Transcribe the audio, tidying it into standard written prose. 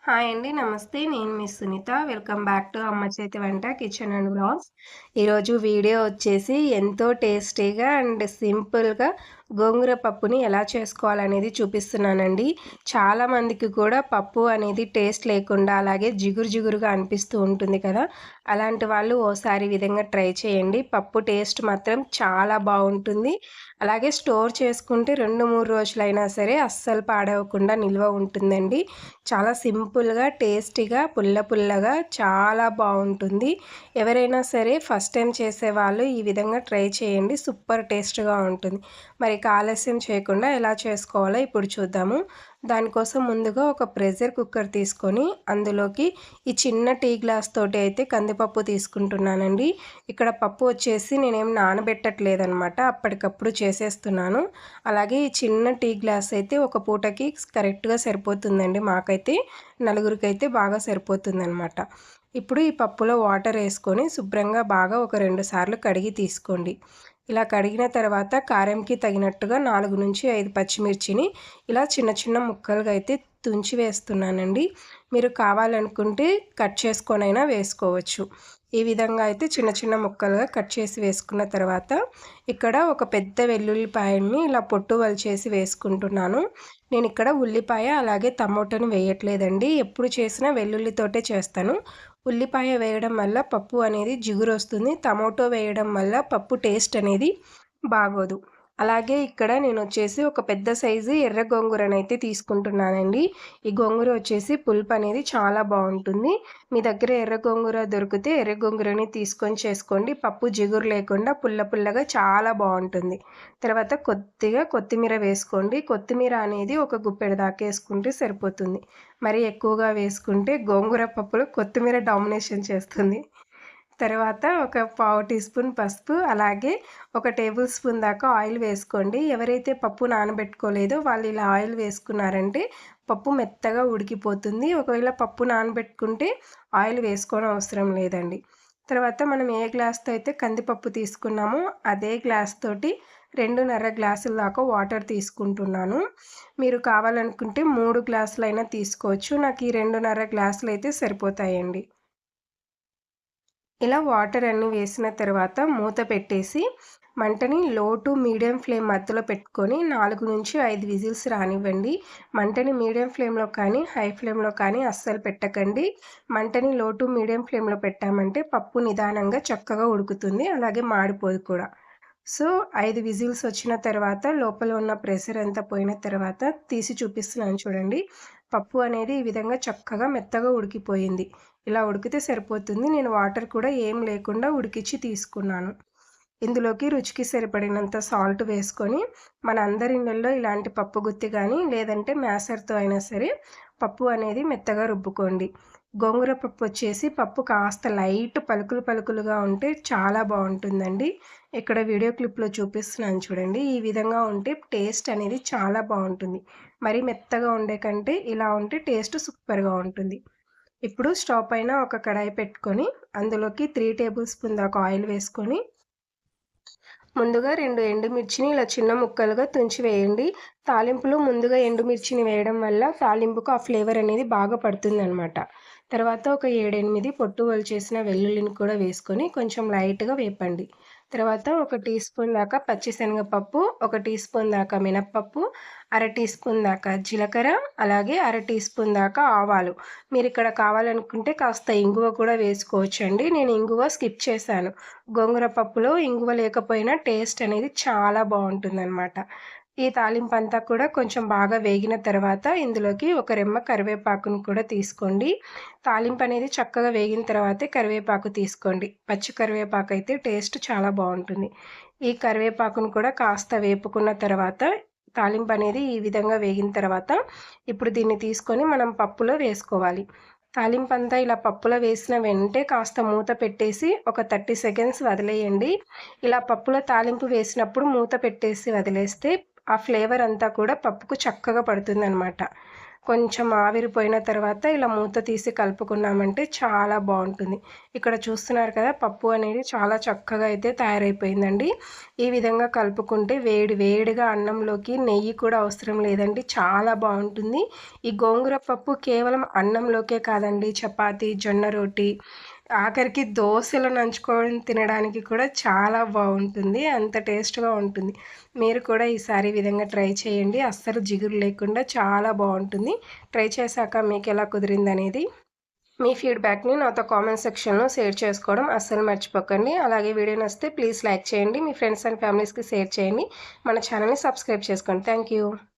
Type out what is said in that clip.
Hi అండి. నమస్తే. నేను మీ సునీత. వెల్కమ్ బ్యాక్ టు అమ్మ చేతి వంట కిచెన్ అండ్ వ్లాగ్స్. ఈరోజు వీడియో వచ్చేసి ఎంతో టేస్టీగా అండ్ సింపుల్‌గా గోంగూర పప్పుని ఎలా చేసుకోవాలనేది చూపిస్తున్నానండి. చాలామందికి కూడా పప్పు అనేది టేస్ట్ లేకుండా అలాగే జిగురు జిగురుగా అనిపిస్తూ ఉంటుంది కదా! అలాంటి వాళ్ళు ఓసారి ఈ విధంగా ట్రై చేయండి. పప్పు టేస్ట్ మాత్రం చాలా బావుంటుంది. అలాగే స్టోర్ చేసుకుంటే 2, 3 రోజులైనా సరే అస్సలు పాడవకుండా నిల్వ ఉంటుందండి. చాలా సింపుల్‌గా, టేస్టీగా, పుల్ల పుల్లగా చాలా బావుంటుంది. ఎవరైనా సరే ఫస్ట్ టైం చేసేవాళ్ళు ఈ విధంగా ట్రై చేయండి. సూపర్ టేస్ట్‌గా ఉంటుంది. మరి ఆలస్యం చేయకుండా ఎలా చేసుకోవాలో ఇప్పుడు చూద్దాము. దానికోసం ముందుగా ఒక ప్రెషర్ కుక్కర్ తీసుకొని అందులోకి ఈ చిన్న టీ గ్లాస్ తోటి అయితే కందిపప్పు తీసుకుంటున్నానండి. ఇక్కడ పప్పు వచ్చేసి నేనేం నానబెట్టట్లేదనమాట. అప్పటికప్పుడు చేసేస్తున్నాను. అలాగే ఈ చిన్న టీ గ్లాస్ అయితే ఒక పూటకి కరెక్ట్‌గా సరిపోతుందండి మాకైతే. నలుగురికైతే బాగా సరిపోతుందనమాట. ఇప్పుడు ఈ పప్పులో వాటర్ వేసుకొని శుభ్రంగా బాగా ఒక 2 సార్లు కడిగి తీసుకోండి. ఇలా కడిగిన తర్వాత కారంకి తగినట్టుగా 4-5 పచ్చిమిర్చిని ఇలా చిన్న చిన్న ముక్కలుగా అయితే తుంచి వేస్తున్నానండి. మీరు కావాలనుకుంటే కట్ చేసుకొనైనా వేసుకోవచ్చు. ఈ విధంగా అయితే చిన్న చిన్న ముక్కలుగా కట్ చేసి వేసుకున్న తర్వాత ఇక్కడ ఒక పెద్ద వెల్లుల్లిపాయని ఇలా పొట్టు వలిచేసి వేసుకుంటున్నాను. నేను ఇక్కడ ఉల్లిపాయ అలాగే టమోటాను వేయట్లేదండి. ఎప్పుడు చేసినా వెల్లుల్లితోటే చేస్తాను. ఉల్లిపాయ వేయడం వల్ల పప్పు అనేది జిగురొస్తుంది. టమోటో వేయడం వల్ల పప్పు టేస్ట్ అనేది బాగోదు. అలాగే ఇక్కడ నేనొచ్చేసి ఒక పెద్ద సైజు ఎర్ర గోంగూరనైతే తీసుకుంటున్నానండి. ఈ గోంగూర వచ్చేసి పులుపు అనేది చాలా బావుంటుంది. మీ దగ్గర ఎర్ర గోంగూర దొరికితే ఎర్ర గోంగూరని తీసుకొని చేసుకోండి. పప్పు జిగురు లేకుండా పుల్ల పుల్లగా చాలా బావుంటుంది. తర్వాత కొద్దిగా కొత్తిమీర వేసుకోండి. కొత్తిమీర అనేది ఒక గుప్పెడు దాకా వేసుకుంటే సరిపోతుంది. మరీ ఎక్కువగా వేసుకుంటే గోంగూర పప్పులో కొత్తిమీర డామినేషన్ చేస్తుంది. తర్వాత ఒక పావు టీ స్పూన్ పసుపు, అలాగే ఒక టేబుల్ స్పూన్ దాకా ఆయిల్ వేసుకోండి. ఎవరైతే పప్పు నానబెట్టుకోలేదో వాళ్ళు ఇలా ఆయిల్ వేసుకున్నారంటే పప్పు మెత్తగా ఉడికిపోతుంది. ఒకవేళ పప్పు నానబెట్టుకుంటే ఆయిల్ వేసుకోవడం అవసరం లేదండి. తర్వాత మనం ఏ గ్లాస్‌తో అయితే కందిపప్పు తీసుకున్నామో అదే గ్లాస్ తోటి 2:30 గ్లాసుల దాకా వాటర్ తీసుకుంటున్నాను. మీరు కావాలనుకుంటే 3 గ్లాసులైనా తీసుకోవచ్చు. నాకు ఈ 2:30 గ్లాసులైతే సరిపోతాయండి. ఇలా వాటర్ అన్నీ వేసిన తర్వాత మూత పెట్టేసి మంటని లో టు మీడియం ఫ్లేమ్ మధ్యలో పెట్టుకొని 4-5 విజిల్స్ రానివ్వండి. మంటని మీడియం ఫ్లేమ్‌లో కానీ, హై ఫ్లేమ్‌లో కానీ అస్సలు పెట్టకండి. మంటని లో టు మీడియం ఫ్లేమ్‌లో పెట్టామంటే పప్పు నిదానంగా చక్కగా ఉడుకుతుంది. అలాగే మాడిపోదు కూడా. సో, 5 విజిల్స్ వచ్చిన తర్వాత లోపల ఉన్న ప్రెషర్ అంతా పోయిన తర్వాత తీసి చూపిస్తున్నాను చూడండి. పప్పు అనేది ఈ విధంగా చక్కగా మెత్తగా ఉడికిపోయింది. ఇలా ఉడికితే సరిపోతుంది. నేను వాటర్ కూడా ఏం లేకుండా ఉడికిచ్చి తీసుకున్నాను. ఇందులోకి రుచికి సరిపడినంత సాల్ట్ వేసుకొని మన అందరి ఇళ్ళల్లో ఇలాంటి పప్పు గుత్తి కానీ లేదంటే మ్యాషర్‌తో అయినా సరే పప్పు అనేది మెత్తగా రుబ్బుకోండి. గోంగూర పప్పు వచ్చేసి పప్పు కాస్త లైట్ పలుకులు పలుకులుగా ఉంటే చాలా బావుంటుందండి. ఇక్కడ వీడియో క్లిప్‌లో చూపిస్తున్నాను చూడండి. ఈ విధంగా ఉంటే టేస్ట్ అనేది చాలా బావుంటుంది. మరీ మెత్తగా ఉండే కంటే ఇలా ఉంటే టేస్ట్ సూపర్‌గా ఉంటుంది. ఇప్పుడు స్టవ్ పైన ఒక కడాయి పెట్టుకొని అందులోకి 3 టేబుల్ స్పూన్ దాకా ఆయిల్ వేసుకొని ముందుగా 2 ఎండుమిర్చిని ఇలా చిన్న ముక్కలుగా తుంచి వేయండి. తాలింపులో ముందుగా ఎండుమిర్చిని వేయడం వల్ల తాలింపుకు ఆ ఫ్లేవర్ అనేది బాగా పడుతుందనమాట. తర్వాత ఒక 7, 8 పొట్టు ఒలిచేసిన వెల్లుల్లిని కూడా వేసుకొని కొంచెం లైట్‌గా వేపండి. తర్వాత ఒక టీ స్పూన్ దాకా పచ్చిశనగపప్పు, ఒక టీ స్పూన్ దాకా మినప్పప్పు, అర టీ స్పూన్ దాకా జీలకర్ర, అలాగే అర టీ స్పూన్ దాకా ఆవాలు. మీరిక్కడ కావాలనుకుంటే కాస్త ఇంగువ కూడా వేసుకోవచ్చండి. నేను ఇంగువ స్కిప్ చేశాను. గోంగూర పప్పులో ఇంగువ లేకపోయినా టేస్ట్ అనేది చాలా బావుంటుందనమాట. ఈ తాలింపంతా కూడా కొంచెం బాగా వేగిన తర్వాత ఇందులోకి ఒక రెమ్మ కరివేపాకును కూడా తీసుకోండి. తాలింపనేది చక్కగా వేగిన తర్వాతే కరివేపాకు తీసుకోండి. పచ్చి కరివేపాకైతే టేస్ట్ చాలా బావుంటుంది. ఈ కరివేపాకును కూడా కాస్త వేపుకున్న తర్వాత తాలింపనేది ఈ విధంగా వేగిన తర్వాత ఇప్పుడు దీన్ని తీసుకొని మనం పప్పులో వేసుకోవాలి. తాలింపంతా ఇలా పప్పులో వేసిన వెంటే కాస్త మూత పెట్టేసి ఒక 30 సెకండ్స్ వదిలేయండి. ఇలా పప్పులో తాలింపు వేసినప్పుడు మూత పెట్టేసి వదిలేస్తే ఆ ఫ్లేవర్ అంతా కూడా పప్పుకు చక్కగా పడుతుందనమాట. కొంచెం ఆవిరిపోయిన తర్వాత ఇలా మూత తీసి కలుపుకున్నామంటే చాలా బాగుంటుంది. ఇక్కడ చూస్తున్నారు కదా, పప్పు అనేది చాలా చక్కగా అయితే తయారైపోయిందండి. ఈ విధంగా కలుపుకుంటే వేడి వేడిగా అన్నంలోకి నెయ్యి కూడా అవసరం లేదండి, చాలా బాగుంటుంది. ఈ గోంగూర పప్పు కేవలం అన్నంలోకే కాదండి, చపాతీ, జొన్న రోటి, ఆఖరికి దోసలో నంచుకొని తినడానికి కూడా చాలా బాగుంటుంది. అంత టేస్ట్‌గా ఉంటుంది. మీరు కూడా ఈసారి ఈ విధంగా ట్రై చేయండి. అస్సలు జిగురు లేకుండా చాలా బాగుంటుంది. ట్రై చేశాక మీకెలా కుదిరిందనేది మీ ఫీడ్‌బ్యాక్‌ని నాతో కామెంట్ సెక్షన్‌లో షేర్ చేసుకోవడం అస్సలు మర్చిపోకండి. అలాగే వీడియో నచ్చితే ప్లీజ్ లైక్ చేయండి. మీ ఫ్రెండ్స్ అండ్ ఫ్యామిలీస్‌కి షేర్ చేయండి. మన ఛానల్‌ని సబ్స్క్రైబ్ చేసుకోండి. Thank you.